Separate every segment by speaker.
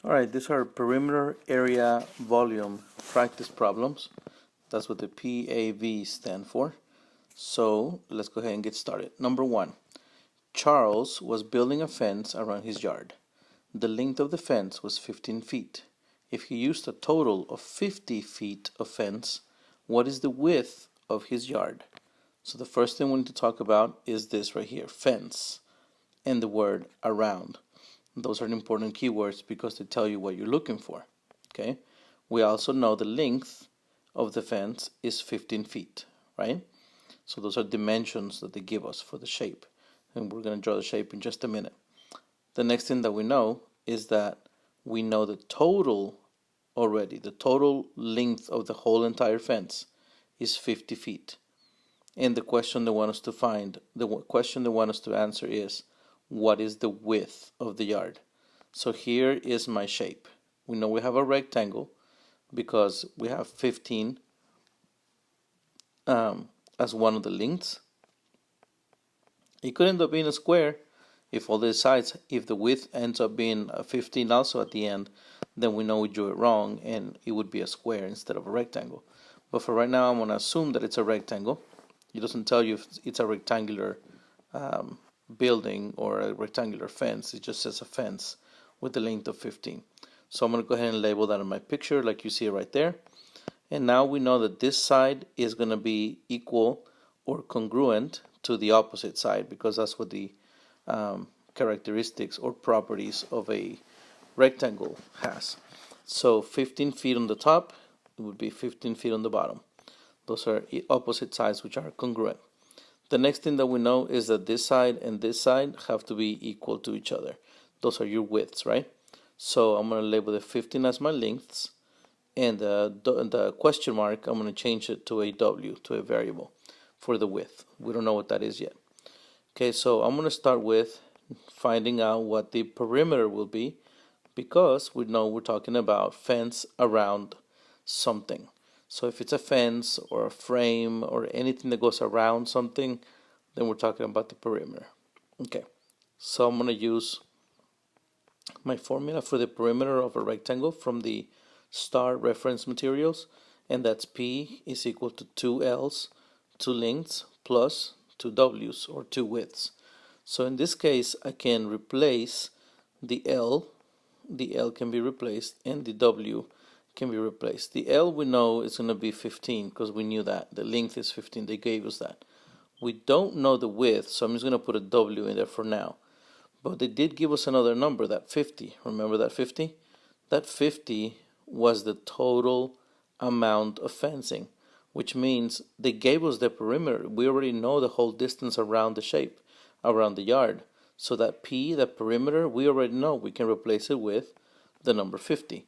Speaker 1: All right, these are perimeter area volume practice problems. That's what the P.A.V stand for. So let's go ahead and get started. Number 1, Charles was building a fence around his yard. The length of the fence was 15 feet. If he used a total of 50 feet of fence, what is the width of his yard? So the first thing we need to talk about is this right here, fence, and the word around. Those are important keywords because they tell you what you're looking for. Okay. We also know the length of the fence is 15 feet, right? So those are dimensions that they give us for the shape. And we're going to draw the shape in just a minute. The next thing that we know is that we know the total already. The total length of the whole entire fence is 50 feet. And the question they want us to find, the question they want us to answer is, what is the width of the yard? So here is my shape. We know we have a rectangle because we have 15 as one of the lengths. It could end up being a square if all the sides, if the width ends up being 15 also at the end, then we know we drew it wrong and it would be a square instead of a rectangle. But for right now, I'm going to assume that it's a rectangle. It doesn't tell you if it's a rectangular building or a rectangular fence. It just says a fence with the length of 15. So I'm going to go ahead and label that on my picture like you see it right there. And now we know that this side is going to be equal or congruent to the opposite side because that's what the characteristics or properties of a rectangle has. So 15 feet on the top, it would be 15 feet on the bottom. Those are opposite sides which are congruent. The next thing that we know is that this side and this side have to be equal to each other. Those are your widths, right? So I'm going to label the 15 as my lengths, and the question mark, I'm going to change it to a W, to a variable for the width. We don't know what that is yet. Okay, so I'm going to start with finding out what the perimeter will be because we know we're talking about fence around something. So if it's a fence or a frame or anything that goes around something, then we're talking about the perimeter. Okay, so I'm going to use my formula for the perimeter of a rectangle from the STAR reference materials, and that's P is equal to 2 L's, 2 lengths, plus 2 W's, or 2 widths. So in this case, I can replace the L can be replaced, and the W can be replaced. The L we know is going to be 15 because we knew that. The length is 15. They gave us that. We don't know the width, so I'm just going to put a W in there for now. But they did give us another number, that 50. Remember that 50? That 50 was the total amount of fencing, which means they gave us the perimeter. We already know the whole distance around the shape, around the yard. So that P, that perimeter, we already know. We can replace it with the number 50.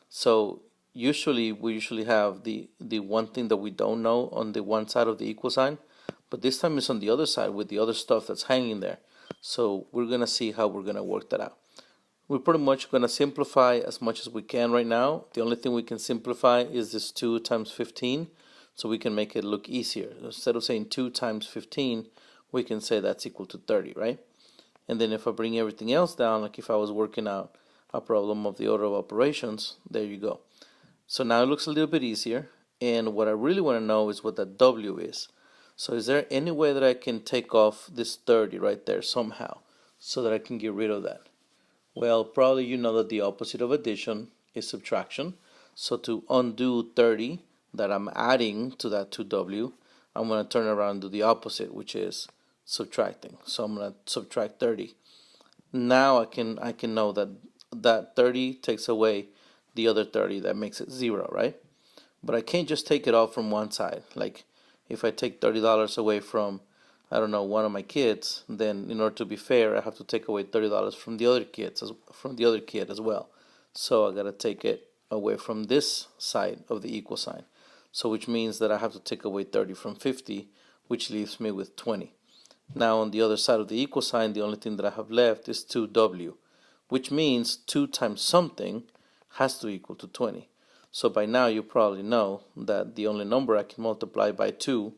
Speaker 1: So we usually have the one thing that we don't know on the one side of the equal sign, but this time it's on the other side with the other stuff that's hanging there. So we're going to see how we're going to work that out. We're pretty much going to simplify as much as we can right now. The only thing we can simplify is this 2 times 15, so we can make it look easier. Instead of saying 2 times 15, we can say that's equal to 30, right? And then if I bring everything else down, like if I was working out a problem of the order of operations, there you go. So now it looks a little bit easier, and what I really want to know is what that W is. So is there any way that I can take off this 30 right there somehow so that I can get rid of that? Well, probably you know that the opposite of addition is subtraction. So to undo 30 that I'm adding to that 2W, I'm going to turn around and do the opposite, which is subtracting. So I'm going to subtract 30. Now I can know that 30 takes away the other 30. That makes it 0, right? But I can't just take it off from one side. Like if I take $30 away from, I don't know, one of my kids, then in order to be fair, I have to take away $30 from the other kid as well. So I got to take it away from this side of the equal sign. So which means that I have to take away 30 from 50, which leaves me with 20. Now on the other side of the equal sign, the only thing that I have left is 2W, which means 2 times something has to equal to 20. So by now you probably know that the only number I can multiply by 2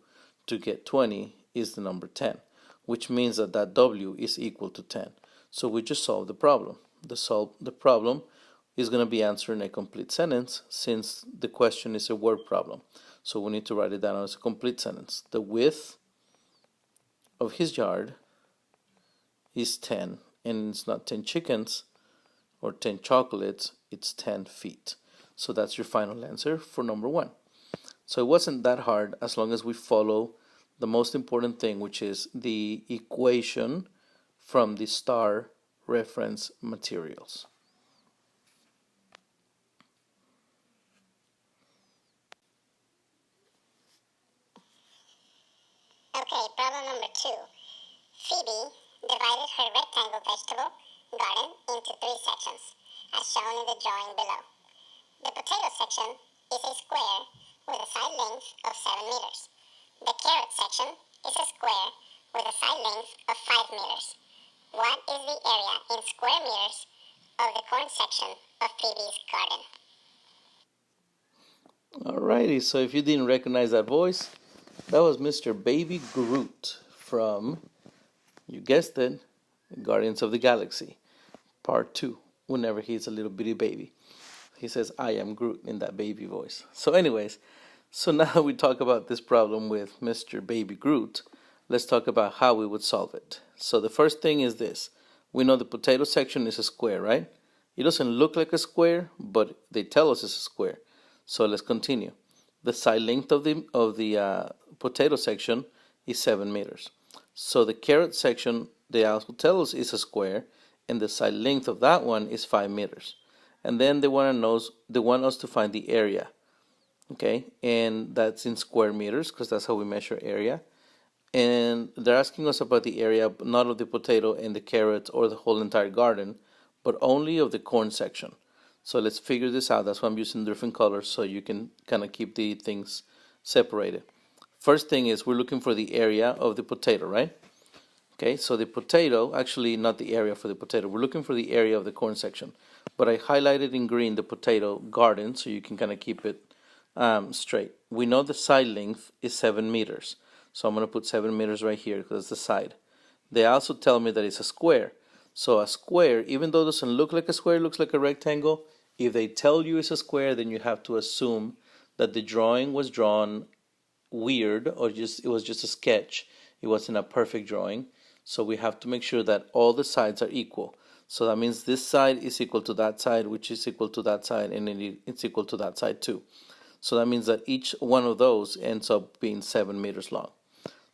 Speaker 1: to get 20 is the number 10, which means that W is equal to 10. So we just solved the problem. The problem is going to be answering a complete sentence since the question is a word problem. So we need to write it down as a complete sentence. The width of his yard is 10, and it's not 10 chickens or 10 chocolates, it's 10 feet. So that's your final answer for number 1. So it wasn't that hard as long as we follow the most important thing, which is the equation from the STAR reference materials.
Speaker 2: Okay, problem number 2. Phoebe divided her rectangle vegetable garden into 3 sections, as shown in the drawing below. The potato section is a square with a side length of 7 meters. The carrot section is a square with a side length of 5 meters. What is the area in square meters of the corn section of Phoebe's garden?
Speaker 1: Alrighty, so if you didn't recognize that voice, that was Mr. Baby Groot from, you guessed it, Guardians of the Galaxy, Part 2, whenever he's a little bitty baby. He says, I am Groot in that baby voice. So anyways, so now we talk about this problem with Mr. Baby Groot. Let's talk about how we would solve it. So the first thing is this. We know the potato section is a square, right? It doesn't look like a square, but they tell us it's a square. So let's continue. The side length of the potato section is 7 meters. So the carrot section, they also tell us is a square, and the side length of that one is 5 meters. And then they want us to find the area, okay? And that's in square meters because that's how we measure area. And they're asking us about the area, not of the potato and the carrots or the whole entire garden, but only of the corn section. So let's figure this out. That's why I'm using different colors so you can kind of keep the things separated. First thing is we're looking for the area of the potato, right? Okay, so the potato, actually not the area for the potato, we're looking for the area of the corn section. But I highlighted in green the potato garden so you can kind of keep it straight. We know the side length is 7 meters. So I'm going to put 7 meters right here because it's the side. They also tell me that it's a square. So a square, even though it doesn't look like a square, it looks like a rectangle. If they tell you it's a square, then you have to assume that the drawing was drawn weird or it was just a sketch. It wasn't a perfect drawing. So we have to make sure that all the sides are equal. So that means this side is equal to that side, which is equal to that side, and then it's equal to that side too. So that means that each one of those ends up being 7 meters long.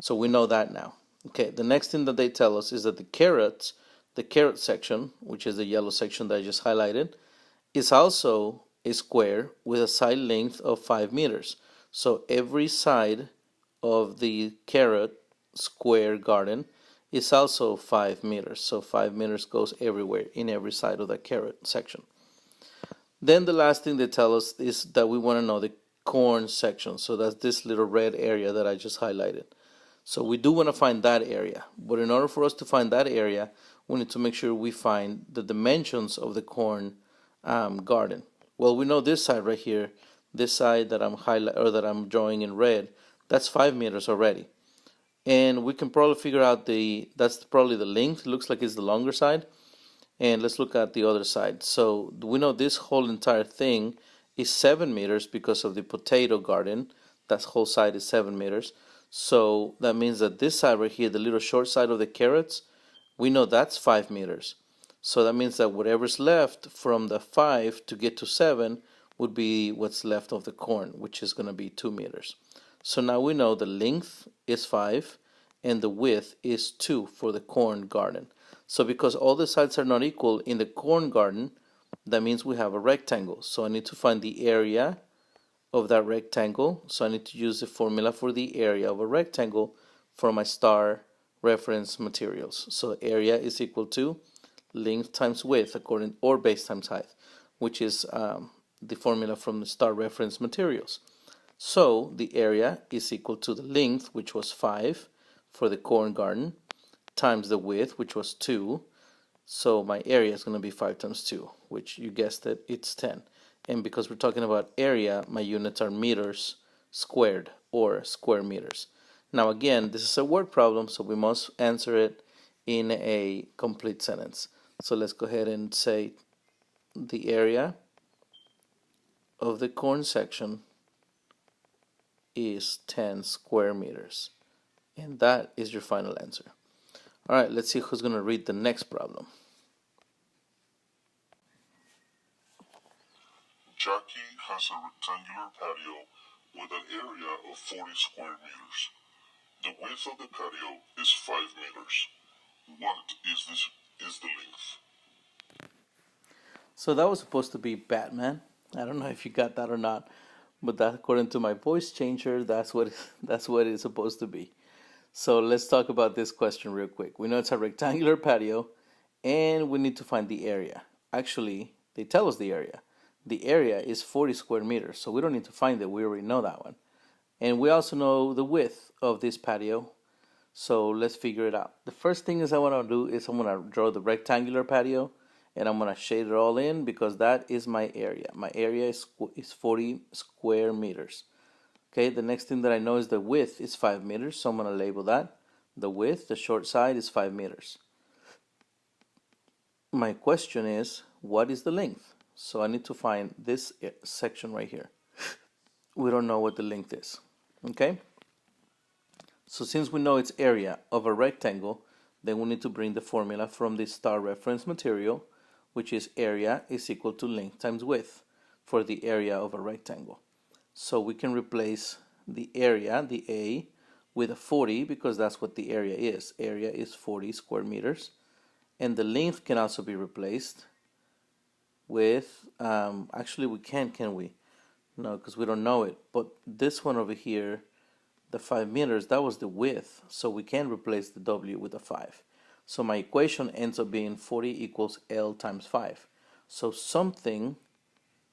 Speaker 1: So we know that now. Okay, the next thing that they tell us is that the carrot section, which is the yellow section that I just highlighted, is also a square with a side length of 5 meters. So every side of the carrot square garden is also 5 meters. So 5 meters goes everywhere in every side of the carrot section. Then the last thing they tell us is that we want to know the corn section. So that's this little red area that I just highlighted. So we do want to find that area. But in order for us to find that area, we need to make sure we find the dimensions of the corn garden. Well, we know this side right here, this side that I'm drawing in red, that's 5 meters already. And we can probably figure out that's probably the length. It looks like it's the longer side. And let's look at the other side. So we know this whole entire thing is 7 meters because of the potato garden. That whole side is 7 meters. So that means that this side right here, the little short side of the carrots, we know that's 5 meters. So that means that whatever's left from the 5 to get to 7 would be what's left of the corn, which is going to be 2 meters. So now we know the length is 5 and the width is 2 for the corn garden. So because all the sides are not equal in the corn garden, that means we have a rectangle. So I need to find the area of that rectangle. So I need to use the formula for the area of a rectangle for my STAR reference materials. So area is equal to length times width or base times height, which is the formula from the STAR reference materials. So the area is equal to the length, which was 5 for the corn garden, times the width, which was 2. So my area is going to be 5 times 2, which you guessed it, it's 10. And because we're talking about area, my units are meters squared or square meters. Now again, this is a word problem, so we must answer it in a complete sentence. So let's go ahead and say the area of the corn section is 10 square meters. And that is your final answer. All right, let's see who's going to read the next problem.
Speaker 3: Jackie has a rectangular patio with an area of 40 square meters. The width of the patio is 5 meters. What is the length?
Speaker 1: So that was supposed to be Batman. I don't know if you got that or not, but that, according to my voice changer, that's what it's supposed to be. So let's talk about this question real quick. We know it's a rectangular patio, and we need to find the area. Actually, they tell us the area. The area is 40 square meters, so we don't need to find it. We already know that one. And we also know the width of this patio, so let's figure it out. The first thing I want to do is I'm going to draw the rectangular patio, and I'm going to shade it all in because that is my area. My area is 40 square meters. Okay, the next thing that I know is the width is 5 meters, so I'm going to label that. The width, the short side, is 5 meters. My question is, what is the length? So I need to find this section right here. We don't know what the length is. Okay? So since we know it's area of a rectangle, then we need to bring the formula from the star reference material, which is area is equal to length times width for the area of a rectangle. So we can replace the area, the A, with a 40 because that's what the area is. Area is 40 square meters. And the length can also be replaced with, actually we can't, can we? No, because we don't know it. But this one over here, the 5 meters, that was the width. So we can replace the W with a 5. So my equation ends up being 40 equals L times 5. So something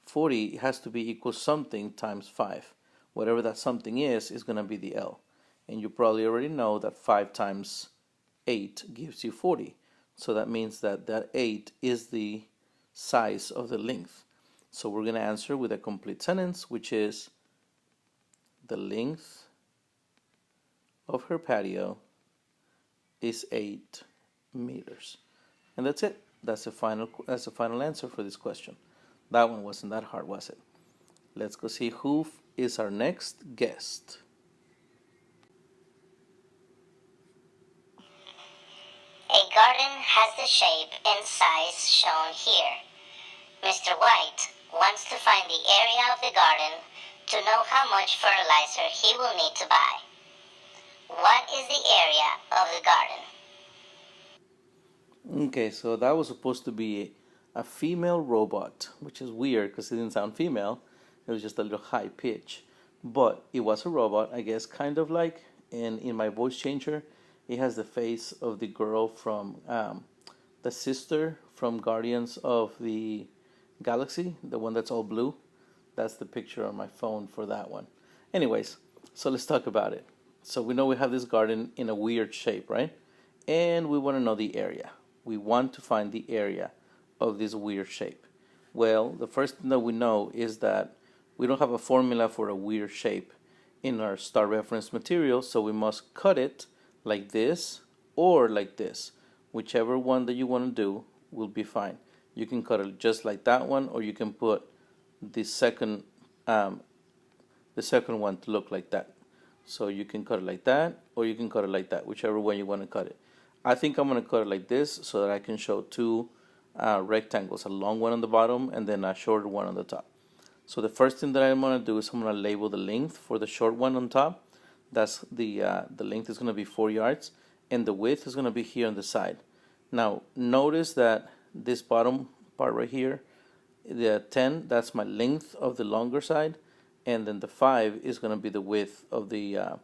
Speaker 1: 40 has to be equal something times 5. Whatever that something is going to be the L. And you probably already know that 5 times 8 gives you 40. So that means that that 8 is the size of the length. So we're going to answer with a complete sentence, which is the length of her patio is 8 meters. And that's it. That's the final answer for this question. That one wasn't that hard, was it? Let's go see who is our next guest.
Speaker 2: A garden has the shape and size shown here. Mr. White wants to find the area of the garden to know how much fertilizer he will need to buy. What is the area of the garden?
Speaker 1: Okay, so that was supposed to be a female robot, which is weird because it didn't sound female. It was just a little high pitch. But it was a robot, I guess, kind of like. And in my voice changer, it has the face of the girl from the sister from Guardians of the Galaxy, the one that's all blue. That's the picture on my phone for that one. Anyways, so let's talk about it. So we know we have this garden in a weird shape, right? And we want to know the area. We want to find the area of this weird shape. Well, the first thing that we know is that we don't have a formula for a weird shape in our star reference material, so we must cut it like this or like this. Whichever one that you want to do will be fine. You can cut it just like that one, or you can put the second one to look like that. So you can cut it like that, or you can cut it like that, whichever way you want to cut it. I think I'm going to cut it like this so that I can show two rectangles, a long one on the bottom and then a shorter one on the top. So the first thing that I'm going to do is I'm going to label the length for the short one on top. That's the length is going to be 4 yards, and the width is going to be here on the side. Now notice that this bottom part right here, the 10, that's my length of the longer side, and then the 5 is going to be the width of the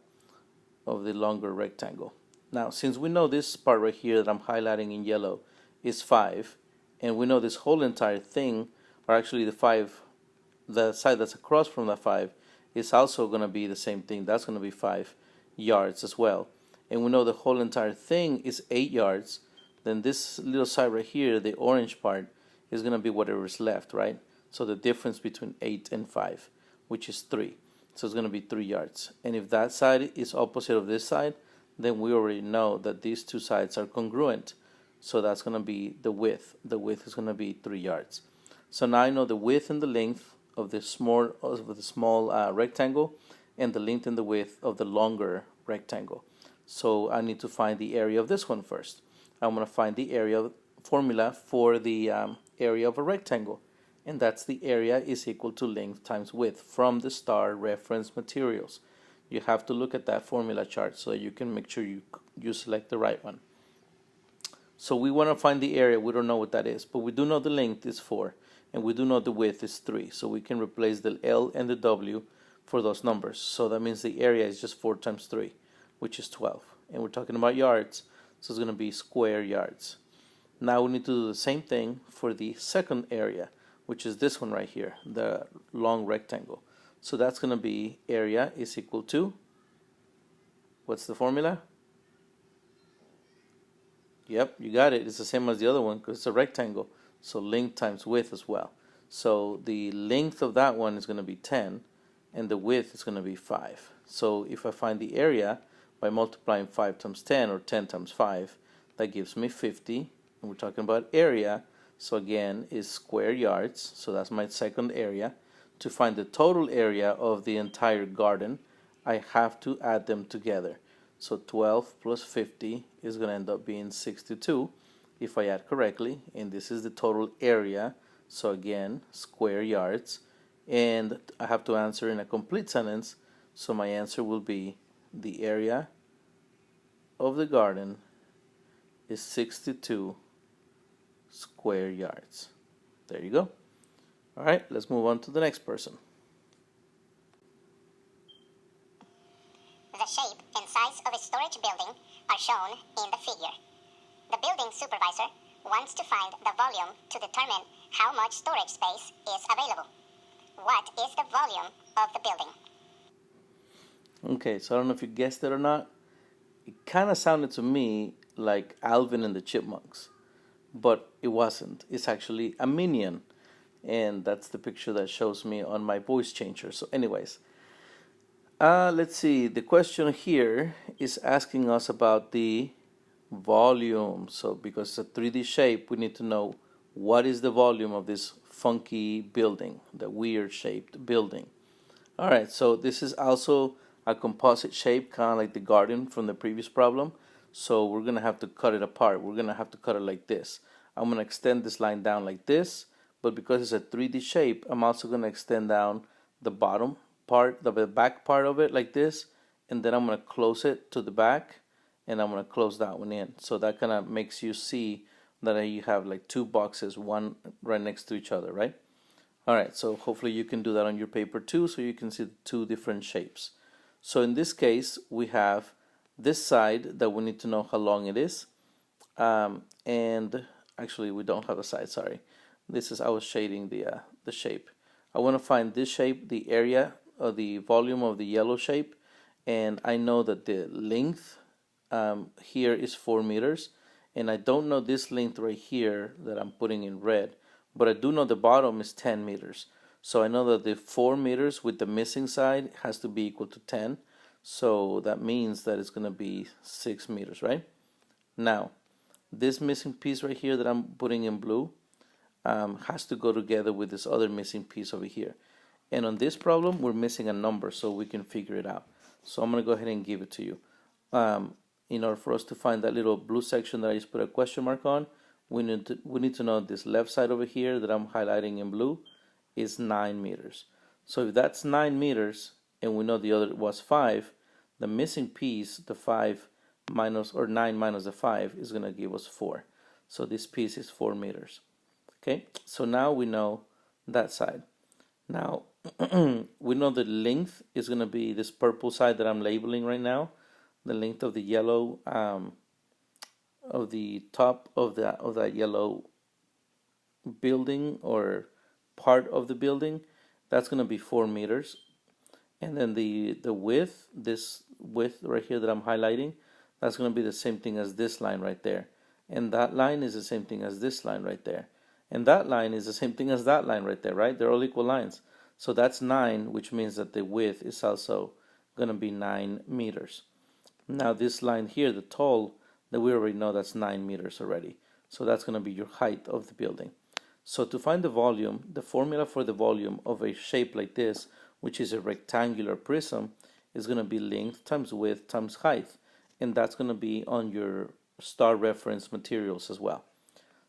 Speaker 1: longer rectangle. Now, since we know this part right here that I'm highlighting in yellow is 5, and we know this whole entire thing, or actually the side that's across from the 5, is also going to be the same thing. That's going to be 5 yards as well. And we know the whole entire thing is 8 yards. Then this little side right here, the orange part, is going to be whatever is left, right? So the difference between 8 and 5, which is 3. So it's going to be 3 yards. And if that side is opposite of this side, then we already know that these two sides are congruent. So that's going to be the width. The width is going to be 3 yards. So now I know the width and the length of the small rectangle, and the length and the width of the longer rectangle. So I need to find the area of this one first. I'm going to find the area formula for the area of a rectangle, and that's the area is equal to length times width from the star reference materials. You have to look at that formula chart so you can make sure you select the right one. So we want to find the area. We don't know what that is, but we do know the length is 4, and we do know the width is 3. So we can replace the L and the W for those numbers. So that means the area is just 4 times 3, which is 12. And we're talking about yards, so it's going to be square yards. Now we need to do the same thing for the second area, which is this one right here, the long rectangle. So that's going to be area is equal to, what's the formula? Yep, you got it. It's the same as the other one because it's a rectangle. So length times width as well. So the length of that one is going to be 10, and the width is going to be 5. So if I find the area by multiplying 5 times 10 or 10 times 5, that gives me 50. And we're talking about area. So again, is square yards. So that's my second area. To find the total area of the entire garden, I have to add them together. So 12 plus 50 is going to end up being 62 if I add correctly. And this is the total area. So again, square yards. And I have to answer in a complete sentence. So my answer will be the area of the garden is 62 square yards. There you go. All right, let's move on to the next person.
Speaker 2: The shape and size of a storage building are shown in the figure. The building supervisor wants to find the volume to determine how much storage space is available. What is the volume of the building?
Speaker 1: Okay, so I don't know if you guessed it or not. It kind of sounded to me like Alvin and the Chipmunks, but it wasn't. It's actually a minion, and that's the picture that shows me on my voice changer. So anyways, let's see. The question here is asking us about the volume. So because it's a 3D shape, we need to know what is the volume of this funky building, the weird shaped building. All right, so this is also a composite shape, kind of like the garden from the previous problem. So we're going to have to cut it apart. We're going to have to cut it like this. I'm going to extend this line down like this, but because it's a 3D shape, I'm also going to extend down the bottom part, the back part of it like this, and then I'm going to close it to the back, and I'm going to close that one in. So that kind of makes you see that you have like two boxes, one right next to each other, right? All right, so hopefully you can do that on your paper too, so you can see the two different shapes. So in this case, we have this side that we need to know how long it is. And actually, we don't have a side, sorry. This is, I was shading the shape. I want to find this shape, the area or the volume of the yellow shape. And I know that the length here is 4 meters. And I don't know this length right here that I'm putting in red. But I do know the bottom is 10 meters. So I know that the 4 meters with the missing side has to be equal to 10. So that means that it's going to be 6 meters, right? Now, this missing piece right here that I'm putting in blue has to go together with this other missing piece over here. And on this problem, we're missing a number, so we can figure it out. So I'm going to go ahead and give it to you. In order for us to find that little blue section that I just put a question mark on, we need to know this left side over here that I'm highlighting in blue is 9 meters. So if that's 9 meters and we know the other was 5, the missing piece, the 5 minus or 9 minus the 5 is going to give us 4. So this piece is 4 meters. Okay, so now we know that side. Now we know the length is going to be this purple side that I'm labeling right now. The length of the yellow of the top of that yellow building or part of the building, that's going to be 4 meters. And then the width, this width right here that I'm highlighting, that's going to be the same thing as this line right there. And that line is the same thing as this line right there. And that line is the same thing as that line right there, right? They're all equal lines. So that's 9, which means that the width is also going to be 9 meters. Now this line here, the tall, that we already know that's 9 meters already. So that's going to be your height of the building. So to find the volume, the formula for the volume of a shape like this, which is a rectangular prism, is going to be length times width times height. And that's going to be on your star reference materials as well.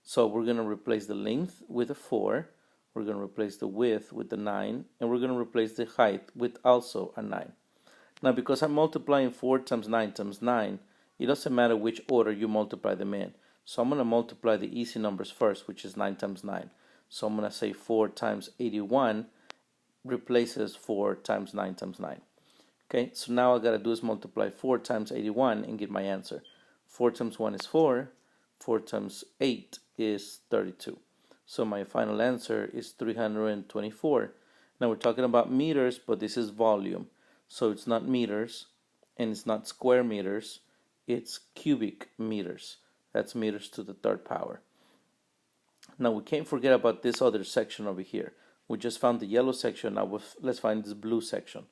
Speaker 1: So we're going to replace the length with a 4, we're going to replace the width with the 9, and we're going to replace the height with also a 9. Now because I'm multiplying 4 times 9 times 9, it doesn't matter which order you multiply them in. So I'm going to multiply the easy numbers first, which is 9 times 9. So I'm going to say 4 times 81 replaces 4 times 9 times 9. Okay, so now I got to do is multiply 4 times 81 and get my answer. 4 times 1 is 4, 4 times 8 is 32. So my final answer is 324. Now we're talking about meters, but this is volume. So it's not meters and it's not square meters, it's cubic meters. That's meters to the third power. Now we can't forget about this other section over here. We just found the yellow section, now let's find this blue section.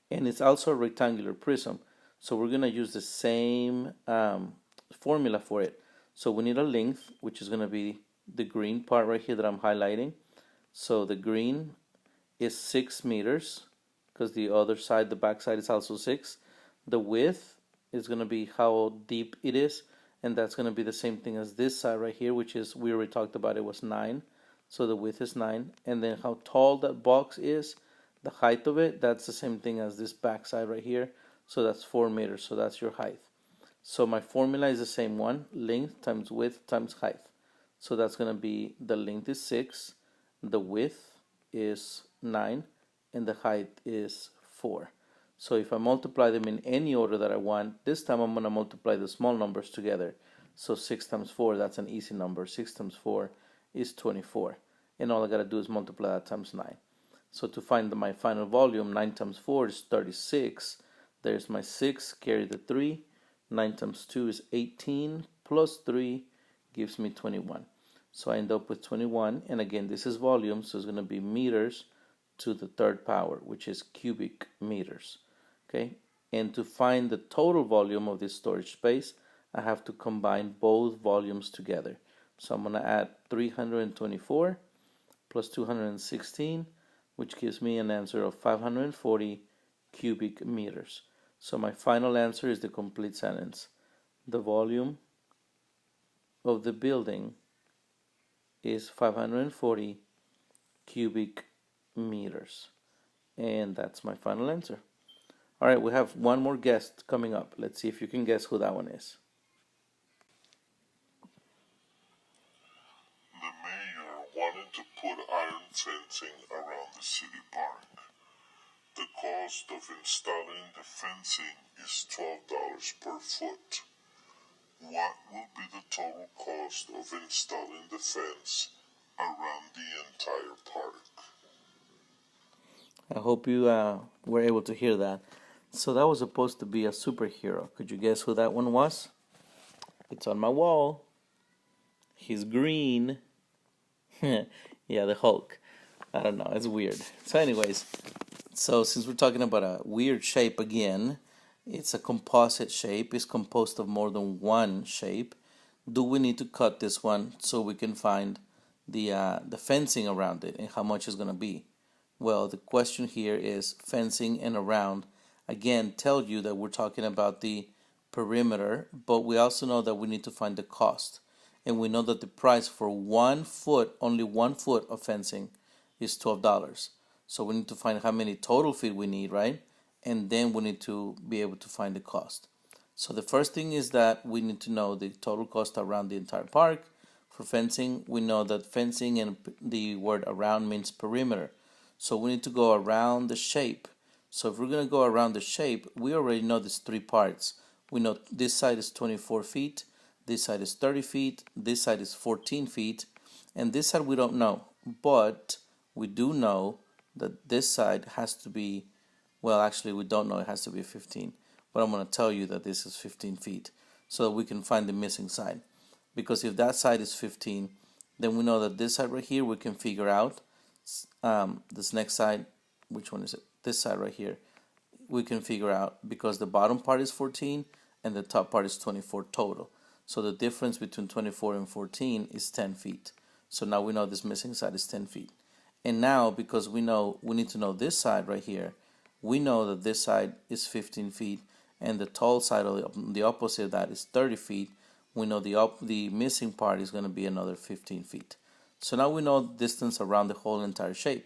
Speaker 1: And it's also a rectangular prism, so we're going to use the same formula for it. So we need a length, which is going to be the green part right here that I'm highlighting. So the green is 6 meters, because the other side, the back side, is also 6. The width is going to be how deep it is, and that's going to be the same thing as this side right here, which is, we already talked about, it was 9. So the width is 9, and then how tall that box is, the height of it, that's the same thing as this back side right here. So that's 4 meters, so that's your height. So my formula is the same one, length times width times height. So that's going to be, the length is 6, the width is 9, and the height is 4. So if I multiply them in any order that I want, this time I'm going to multiply the small numbers together. So 6 times 4, that's an easy number. 6 times 4 is 24. And all I got to do is multiply that times 9. So to find my final volume, 9 times 4 is 36. There's my 6, carry the 3. 9 times 2 is 18, plus 3 gives me 21. So I end up with 21, and again, this is volume, so it's going to be meters to the third power, which is cubic meters. Okay, and to find the total volume of this storage space, I have to combine both volumes together. So I'm going to add 324 plus 216, which gives me an answer of 540 cubic meters. So my final answer is the complete sentence. The volume of the building is 540 cubic meters. And that's my final answer. All right, we have one more guest coming up. Let's see if you can guess who that one is.
Speaker 3: The mayor wanted to put iron fencing around the city park. The cost of installing the fencing is $12 per foot. What will be the total cost of installing the fence around the entire park?
Speaker 1: I hope you were able to hear that. So that was supposed to be a superhero. Could you guess who that one was? It's on my wall. He's green. Yeah, the Hulk. I don't know, it's weird. So anyways, so since we're talking about a weird shape again, it's a composite shape. It's composed of more than one shape. Do we need to cut this one so we can find the fencing around it and how much it's going to be? Well, the question here is fencing and around. Again, tell you that we're talking about the perimeter, but we also know that we need to find the cost. And we know that the price for 1 foot, only 1 foot of fencing, is $12. So we need to find how many total feet we need, right? And then we need to be able to find the cost. So the first thing is that we need to know the total cost around the entire park. For fencing, we know that fencing and the word around means perimeter. So we need to go around the shape. So if we're going to go around the shape, we already know these 3 parts. We know this side is 24 feet, this side is 30 feet, this side is 14 feet, and this side we don't know. But we do know that this side has to be, well, actually we don't know, it has to be 15. But I'm going to tell you that this is 15 feet so that we can find the missing side. Because if that side is 15, then we know that this side right here we can figure out. This next side, which one is it? This side right here, we can figure out because the bottom part is 14 and the top part is 24 total. So the difference between 24 and 14 is 10 feet. So now we know this missing side is 10 feet. And now, because we need to know this side right here, we know that this side is 15 feet and the tall side of the opposite of that is 30 feet. We know the missing part is going to be another 15 feet. So now we know the distance around the whole entire shape.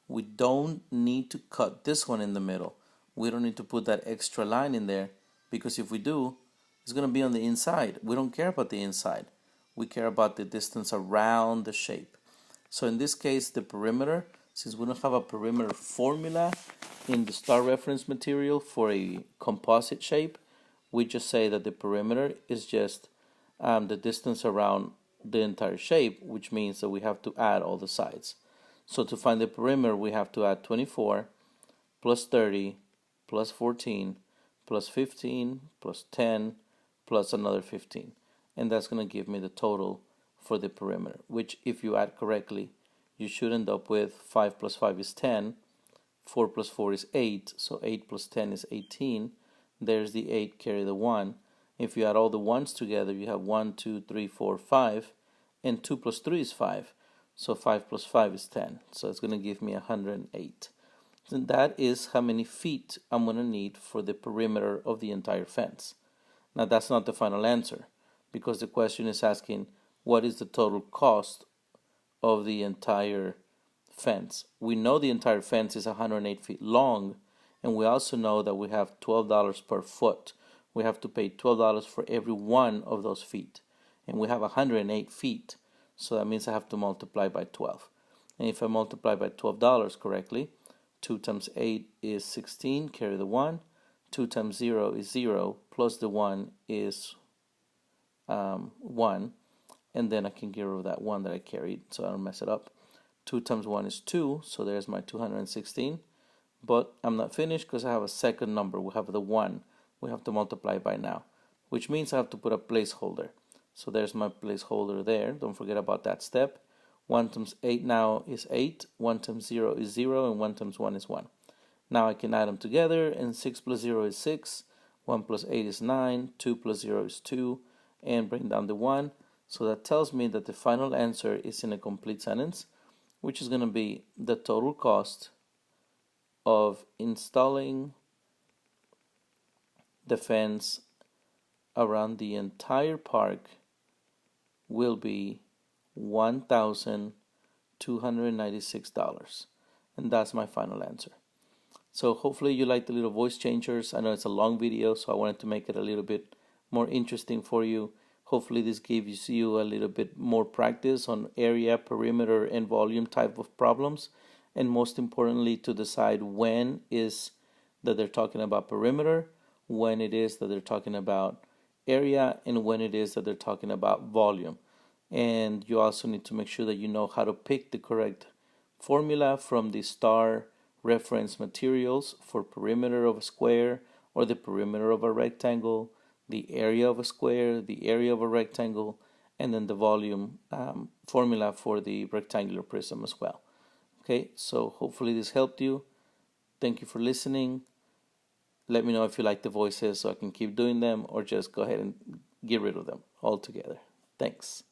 Speaker 1: We don't need to cut this one in the middle. We don't need to put that extra line in there, because if we do, it's going to be on the inside. We don't care about the inside. We care about the distance around the shape. So in this case, the perimeter, since we don't have a perimeter formula in the star reference material for a composite shape, we just say that the perimeter is just the distance around the entire shape, which means that we have to add all the sides. So to find the perimeter, we have to add 24 plus 30 plus 14 plus 15 plus 10 plus another 15. And that's going to give me the total for the perimeter, which if you add correctly, you should end up with 5 plus 5 is 10, 4 plus 4 is 8, so 8 plus 10 is 18. There's the 8, carry the 1. If you add all the ones together, you have 1, 2, 3, 4, 5, and 2 plus 3 is 5. So 5 plus 5 is 10. So it's going to give me 108. And that is how many feet I'm going to need for the perimeter of the entire fence. Now that's not the final answer, because the question is asking what is the total cost of the entire fence. We know the entire fence is 108 feet long, and we also know that we have $12 per foot. We have to pay $12 for every one of those feet, and we have 108 feet, so that means I have to multiply by 12. And if I multiply by $12 correctly, 2 times 8 is 16, carry the 1. 2 times 0 is 0, plus the 1 is 1, and then I can get rid of that 1 that I carried so I don't mess it up. 2 times 1 is 2, so there's my 216, but I'm not finished because I have a second number. We have the 1 we have to multiply by now, which means I have to put a placeholder. So there's my placeholder there. Don't forget about that step. 1 times 8 now is 8, 1 times 0 is 0, and 1 times 1 is 1. Now I can add them together, and 6 plus 0 is 6, 1 plus 8 is 9, 2 plus 0 is 2, and bring down the 1. So that tells me that the final answer is in a complete sentence, which is going to be the total cost of installing the fence around the entire park will be $1,296. And that's my final answer. So hopefully you like the little voice changers. I know it's a long video, so I wanted to make it a little bit more interesting for you. Hopefully this gives you a little bit more practice on area, perimeter, and volume type of problems. And most importantly, to decide when is that they're talking about perimeter, when it is that they're talking about area, and when it is that they're talking about volume. And you also need to make sure that you know how to pick the correct formula from the star reference materials for perimeter of a square or the perimeter of a rectangle, the area of a square, the area of a rectangle, and then the volume formula for the rectangular prism as well. Okay, so hopefully this helped you. Thank you for listening. Let me know if you like the voices so I can keep doing them, or just go ahead and get rid of them altogether. Thanks.